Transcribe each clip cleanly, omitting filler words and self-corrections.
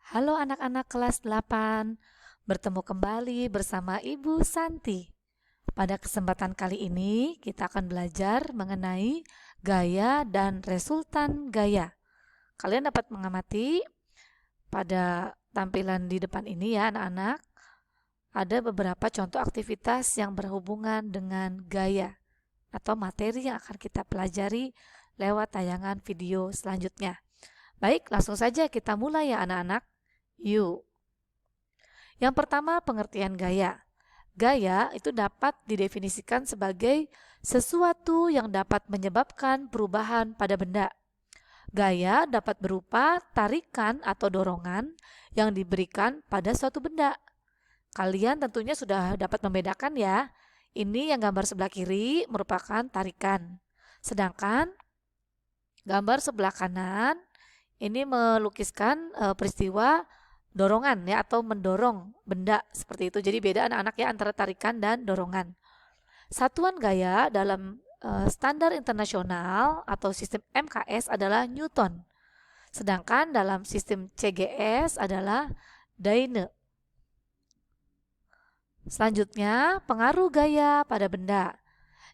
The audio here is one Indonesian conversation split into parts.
Halo anak-anak kelas 8, bertemu kembali bersama Ibu Santi. Pada kesempatan kali ini kita akan belajar mengenai gaya dan resultan gaya. Kalian dapat mengamati pada tampilan di depan ini ya anak-anak, ada beberapa contoh aktivitas yang berhubungan dengan gaya atau materi yang akan kita pelajari lewat tayangan video selanjutnya. Baik, langsung saja kita mulai ya anak-anak. Yuk. Yang pertama, pengertian gaya. Gaya itu dapat didefinisikan sebagai sesuatu yang dapat menyebabkan perubahan pada benda. Gaya dapat berupa tarikan atau dorongan yang diberikan pada suatu benda. Kalian tentunya sudah dapat membedakan ya. Ini yang gambar sebelah kiri merupakan tarikan. Sedangkan gambar sebelah kanan ini melukiskan peristiwa dorongan ya atau mendorong benda seperti itu. Jadi beda anak-anak ya antara tarikan dan dorongan. Satuan gaya dalam standar internasional atau sistem MKS adalah Newton. Sedangkan dalam sistem CGS adalah Dyne. Selanjutnya, pengaruh gaya pada benda.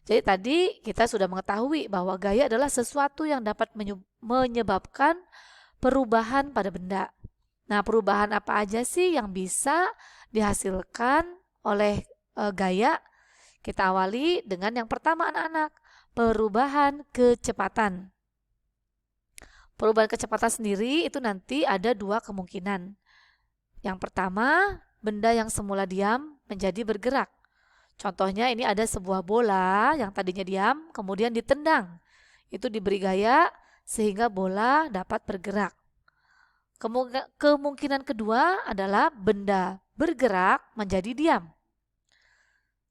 Jadi tadi kita sudah mengetahui bahwa gaya adalah sesuatu yang dapat menyebabkan perubahan pada benda. Nah, perubahan apa aja sih yang bisa dihasilkan oleh gaya? Kita awali dengan yang pertama anak-anak, perubahan kecepatan. Perubahan kecepatan sendiri itu nanti ada dua kemungkinan. Yang pertama, benda yang semula diam menjadi bergerak. Contohnya ini ada sebuah bola yang tadinya diam, kemudian ditendang. Itu diberi gaya sehingga bola dapat bergerak. Kemungkinan kedua adalah benda bergerak menjadi diam.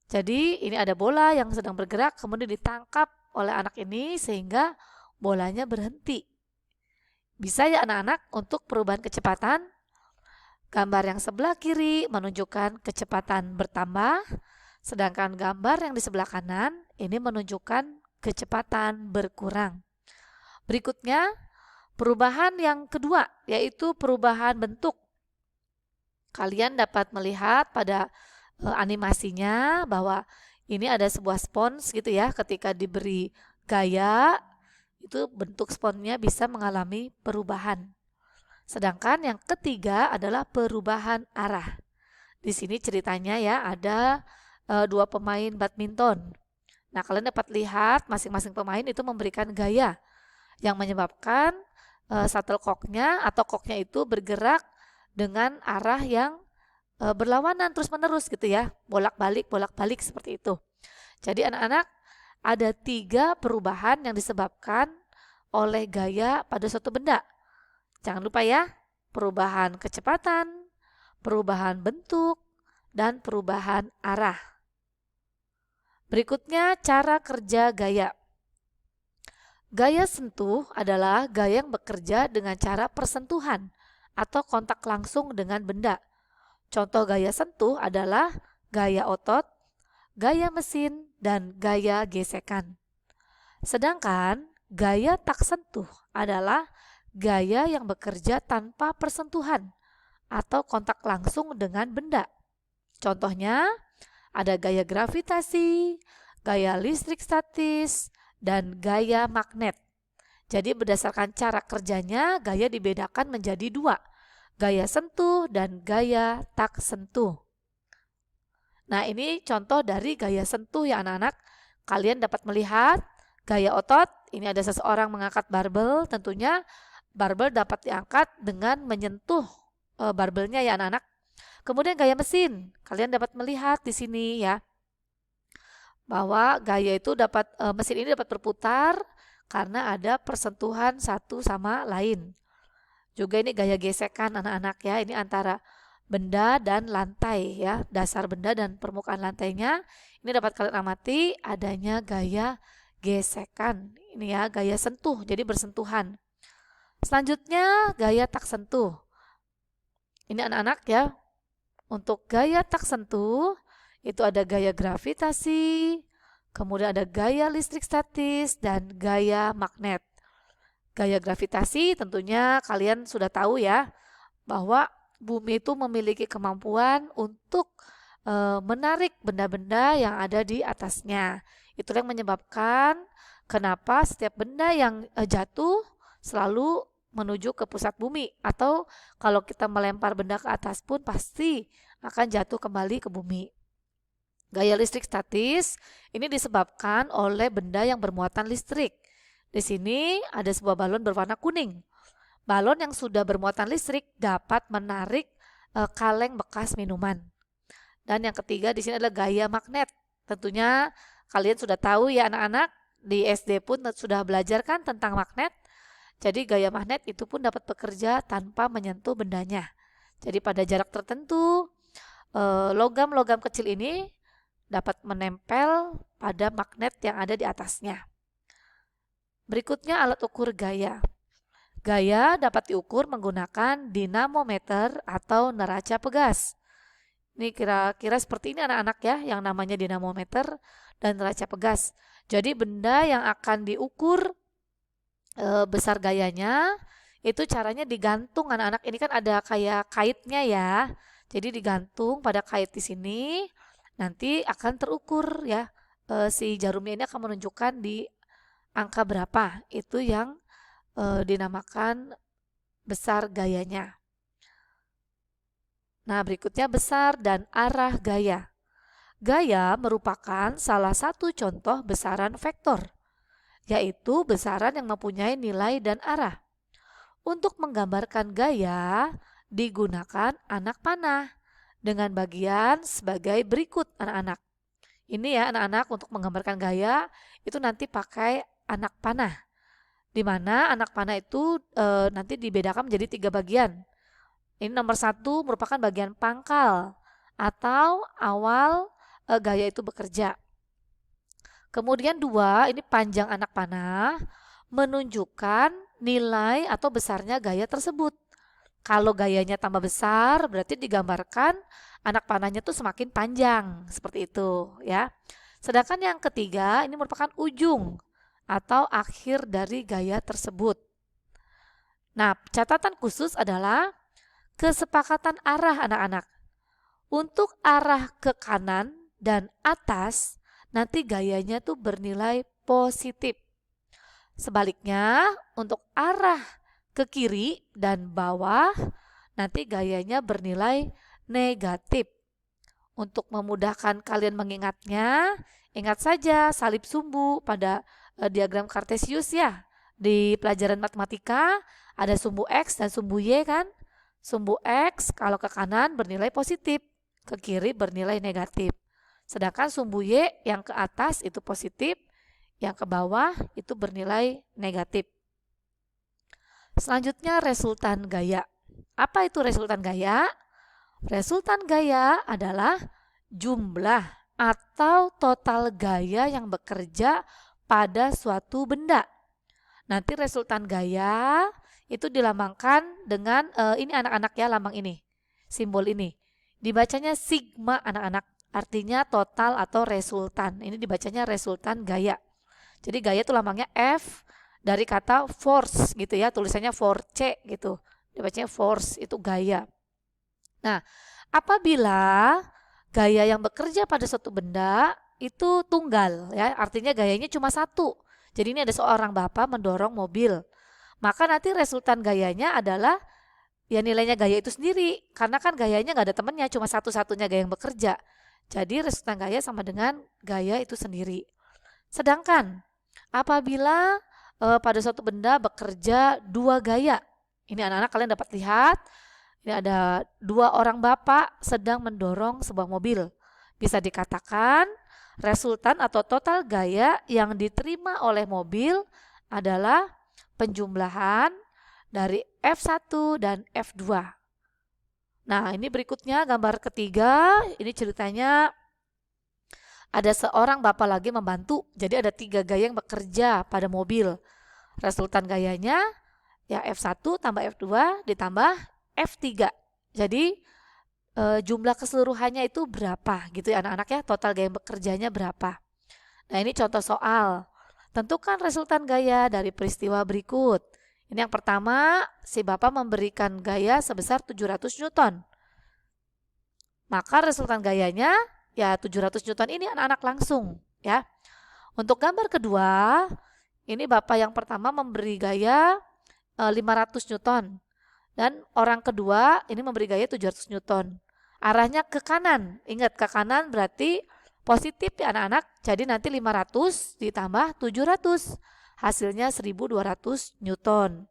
Jadi ini ada bola yang sedang bergerak kemudian ditangkap oleh anak ini sehingga bolanya berhenti. Bisa ya anak-anak untuk perubahan kecepatan? Gambar yang sebelah kiri menunjukkan kecepatan bertambah, sedangkan gambar yang di sebelah kanan ini menunjukkan kecepatan berkurang. Berikutnya, perubahan yang kedua yaitu perubahan bentuk. Kalian dapat melihat pada animasinya bahwa ini ada sebuah spons gitu ya, ketika diberi gaya itu bentuk sponsnya bisa mengalami perubahan. Sedangkan yang ketiga adalah perubahan arah. Di sini ceritanya ya ada dua pemain badminton. Nah, kalian dapat lihat masing-masing pemain itu memberikan gaya yang menyebabkan shuttlecocknya atau koknya itu bergerak dengan arah yang berlawanan terus-menerus gitu ya, bolak-balik seperti itu. Jadi anak-anak ada 3 perubahan yang disebabkan oleh gaya pada suatu benda. Jangan lupa ya, perubahan kecepatan, perubahan bentuk, dan perubahan arah. Berikutnya cara kerja gaya. Gaya sentuh adalah gaya yang bekerja dengan cara persentuhan atau kontak langsung dengan benda. Contoh gaya sentuh adalah gaya otot, gaya mesin, dan gaya gesekan. Sedangkan gaya tak sentuh adalah gaya yang bekerja tanpa persentuhan atau kontak langsung dengan benda. Contohnya ada gaya gravitasi, gaya listrik statis, dan gaya magnet. Jadi berdasarkan cara kerjanya, gaya dibedakan menjadi 2, gaya sentuh dan gaya tak sentuh. Nah, ini contoh dari gaya sentuh ya anak-anak. Kalian dapat melihat gaya otot, ini ada seseorang mengangkat barbel, tentunya barbel dapat diangkat dengan menyentuh barbelnya ya anak-anak. Kemudian gaya mesin, kalian dapat melihat di sini ya, bahwa gaya itu dapat mesin ini dapat berputar karena ada persentuhan satu sama lain. Juga ini gaya gesekan anak-anak ya, ini antara benda dan lantai ya, dasar benda dan permukaan lantainya. Ini dapat kalian amati adanya gaya gesekan. Ini ya gaya sentuh, jadi bersentuhan. Selanjutnya gaya tak sentuh. Ini anak-anak ya, untuk gaya tak sentuh itu ada gaya gravitasi, kemudian ada gaya listrik statis, dan gaya magnet. Gaya gravitasi tentunya kalian sudah tahu ya, bahwa bumi itu memiliki kemampuan untuk menarik benda-benda yang ada di atasnya. Itulah yang menyebabkan kenapa setiap benda yang jatuh selalu menuju ke pusat bumi, atau kalau kita melempar benda ke atas pun pasti akan jatuh kembali ke bumi. Gaya listrik statis ini disebabkan oleh benda yang bermuatan listrik. Di sini ada sebuah balon berwarna kuning. Balon yang sudah bermuatan listrik dapat menarik kaleng bekas minuman. Dan yang ketiga di sini adalah gaya magnet. Tentunya kalian sudah tahu ya anak-anak, di SD pun sudah belajar kan tentang magnet. Jadi gaya magnet itu pun dapat bekerja tanpa menyentuh bendanya. Jadi pada jarak tertentu logam-logam kecil ini dapat menempel pada magnet yang ada di atasnya. Berikutnya alat ukur gaya. Gaya dapat diukur menggunakan dinamometer atau neraca pegas. Ini kira-kira seperti ini anak-anak ya, yang namanya dinamometer dan neraca pegas. Jadi benda yang akan diukur besar gayanya, itu caranya digantung anak-anak. Ini kan ada kayak kaitnya ya. Jadi digantung pada kait di sini, nanti akan terukur ya. Si jarumnya ini akan menunjukkan di angka berapa. Itu yang dinamakan besar gayanya. Nah, berikutnya besar dan arah gaya. Gaya merupakan salah satu contoh besaran vektor, yaitu besaran yang mempunyai nilai dan arah. Untuk menggambarkan gaya, digunakan anak panah dengan bagian sebagai berikut anak-anak. Ini ya anak-anak, untuk menggambarkan gaya itu nanti pakai anak panah, di mana anak panah itu nanti dibedakan menjadi 3 bagian. Ini nomor 1 merupakan bagian pangkal atau awal gaya itu bekerja. Kemudian 2, ini panjang anak panah menunjukkan nilai atau besarnya gaya tersebut. Kalau gayanya tambah besar berarti digambarkan anak panahnya tuh semakin panjang, seperti itu ya. Sedangkan yang ketiga ini merupakan ujung atau akhir dari gaya tersebut. Nah, catatan khusus adalah kesepakatan arah anak-anak. Untuk arah ke kanan dan atas, nanti gayanya tuh bernilai positif. Sebaliknya, untuk arah ke kiri dan bawah, nanti gayanya bernilai negatif. Untuk memudahkan kalian mengingatnya, ingat saja salib sumbu pada diagram Kartesius ya. Di pelajaran matematika ada sumbu X dan sumbu Y kan. Sumbu X kalau ke kanan bernilai positif, ke kiri bernilai negatif. Sedangkan sumbu Y yang ke atas itu positif, yang ke bawah itu bernilai negatif. Selanjutnya resultan gaya. Apa itu resultan gaya? Resultan gaya adalah jumlah atau total gaya yang bekerja pada suatu benda. Nanti resultan gaya itu dilambangkan dengan ini anak-anak ya, lambang ini, simbol ini. Dibacanya sigma anak-anak, artinya total atau resultan. Ini dibacanya resultan gaya. Jadi gaya itu lambangnya F dari kata force gitu ya, tulisannya force gitu. Dibacanya force, itu gaya. Nah, apabila gaya yang bekerja pada suatu benda itu tunggal ya, artinya gayanya cuma satu. Jadi ini ada seorang bapak mendorong mobil. Maka nanti resultan gayanya adalah ya nilainya gaya itu sendiri. Karena kan gayanya nggak ada temennya, cuma satu-satunya gaya yang bekerja. Jadi resultan gaya sama dengan gaya itu sendiri. Sedangkan apabila pada suatu benda bekerja 2 gaya. Ini anak-anak kalian dapat lihat. Ini ada 2 orang bapak sedang mendorong sebuah mobil. Bisa dikatakan resultan atau total gaya yang diterima oleh mobil adalah penjumlahan dari F1 dan F2. Nah, ini berikutnya gambar ketiga. Ini ceritanya ada seorang bapak lagi membantu. Jadi ada 3 gaya yang bekerja pada mobil. Resultan gayanya ya F1 tambah F2 ditambah F3. Jadi jumlah keseluruhannya itu berapa gitu ya anak-anak ya, total gaya yang bekerjanya berapa. Nah, ini contoh soal. Tentukan resultan gaya dari peristiwa berikut. Ini yang pertama, si bapak memberikan gaya sebesar 700 Newton. Maka resultan gayanya ya 700 Newton ini anak-anak langsung ya. Untuk gambar kedua, ini bapak yang pertama memberi gaya 500 Newton. Dan orang kedua ini memberi gaya 700 Newton. Arahnya ke kanan. Ingat, ke kanan berarti positif ya anak-anak. Jadi nanti 500 ditambah 700. Hasilnya 1200 Newton.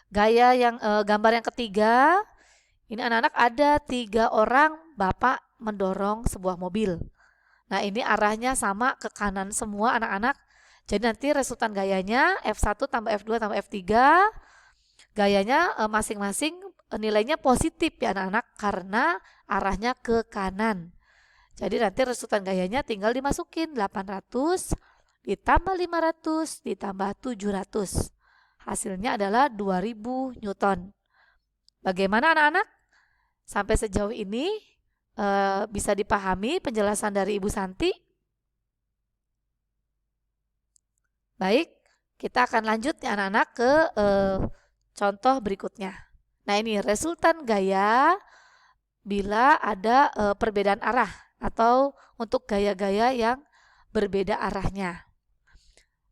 Gaya yang gambar yang ketiga, ini anak-anak ada 3 orang bapak mendorong sebuah mobil. Nah ini arahnya sama ke kanan semua anak-anak. Jadi nanti resultan gayanya F1 tambah F2 tambah F3. Gayanya masing-masing nilainya positif ya anak-anak karena arahnya ke kanan. Jadi nanti resultan gayanya tinggal dimasukin 800 ditambah 500 ditambah 700. Hasilnya adalah 2000 Newton. Bagaimana anak-anak? Sampai sejauh ini bisa dipahami penjelasan dari Ibu Santi? Baik, kita akan lanjut ya anak-anak ke contoh berikutnya. Nah ini resultan gaya bila ada perbedaan arah atau untuk gaya-gaya yang berbeda arahnya.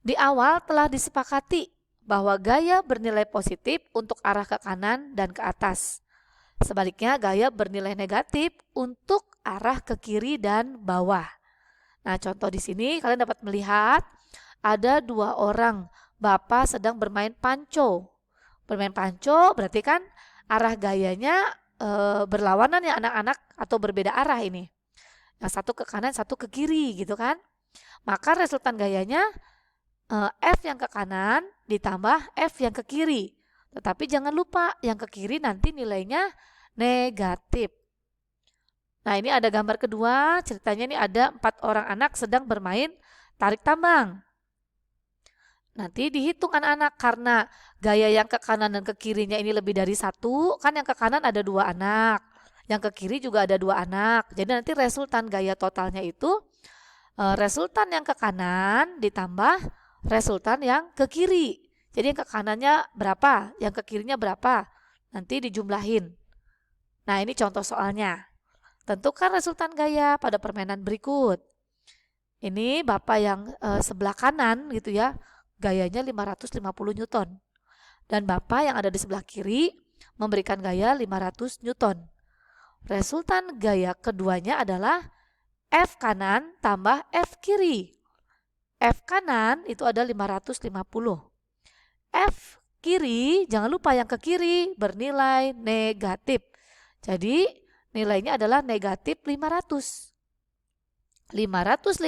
Di awal telah disepakati bahwa gaya bernilai positif untuk arah ke kanan dan ke atas. Sebaliknya gaya bernilai negatif untuk arah ke kiri dan bawah. Nah contoh di sini kalian dapat melihat ada 2 orang bapak sedang bermain panco. Bermain panco berarti kan arah gayanya berlawanan ya anak-anak atau berbeda arah ini. Yang satu ke kanan, satu ke kiri gitu kan. Maka resultan gayanya F yang ke kanan ditambah F yang ke kiri. Tetapi jangan lupa yang ke kiri nanti nilainya negatif. Nah ini ada gambar kedua, ceritanya ini ada 4 orang anak sedang bermain tarik tambang. Nanti dihitung anak-anak karena gaya yang ke kanan dan ke kirinya ini lebih dari 1, kan yang ke kanan ada 2 anak, yang ke kiri juga ada 2 anak. Jadi nanti resultan gaya totalnya itu resultan yang ke kanan ditambah resultan yang ke kiri. Jadi yang ke kanannya berapa, yang ke kirinya berapa, nanti dijumlahin. Nah ini contoh soalnya. Tentukan resultan gaya pada permainan berikut. Ini bapak yang sebelah kanan gitu ya, gayanya 550 Newton. Dan bapak yang ada di sebelah kiri memberikan gaya 500 Newton. Resultan gaya keduanya adalah F kanan tambah F kiri. F kanan itu ada 550. F kiri, jangan lupa yang ke kiri bernilai negatif. Jadi nilainya adalah negatif 500. 550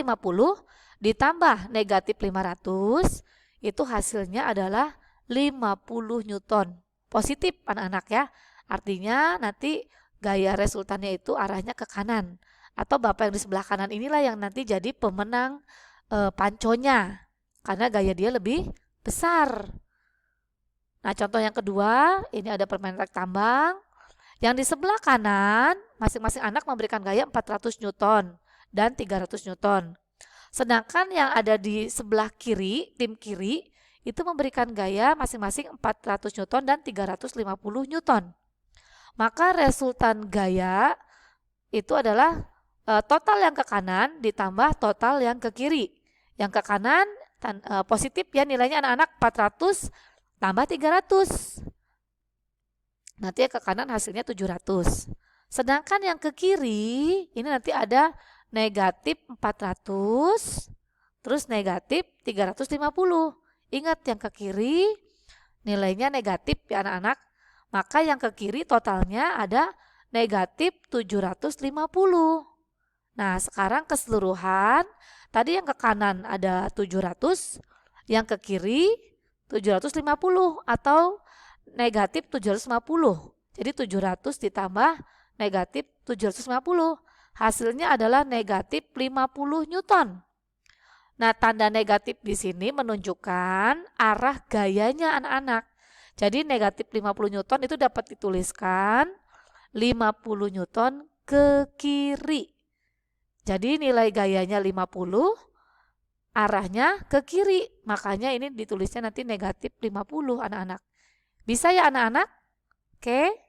ditambah negatif 500 itu hasilnya adalah 50 Newton. Positif anak-anak ya. Artinya nanti gaya resultannya itu arahnya ke kanan. Atau bapak yang di sebelah kanan inilah yang nanti jadi pemenang panconya. Karena gaya dia lebih besar. Nah contoh yang kedua, ini ada permainan tarik tambang. Yang di sebelah kanan, masing-masing anak memberikan gaya 400 Newton dan 300 Newton. Sedangkan yang ada di sebelah kiri, tim kiri, itu memberikan gaya masing-masing 400 Newton dan 350 Newton. Maka resultan gaya itu adalah total yang ke kanan ditambah total yang ke kiri. Yang ke kanan positif ya nilainya anak-anak 400 tambah 300. Nanti yang ke kanan hasilnya 700. Sedangkan yang ke kiri ini nanti ada negatif 400 terus negatif 350. Ingat yang ke kiri nilainya negatif ya anak-anak. Maka yang ke kiri totalnya ada negatif 750. Nah sekarang keseluruhan tadi yang ke kanan ada 700, yang ke kiri 750 atau negatif 750. Jadi 700 ditambah negatif 750. Hasilnya adalah negatif 50 Newton. Nah, tanda negatif di sini menunjukkan arah gayanya anak-anak. Jadi negatif 50 Newton itu dapat dituliskan 50 Newton ke kiri. Jadi nilai gayanya 50, arahnya ke kiri. Makanya ini ditulisnya nanti negatif 50 anak-anak. Bisa ya anak-anak? Oke.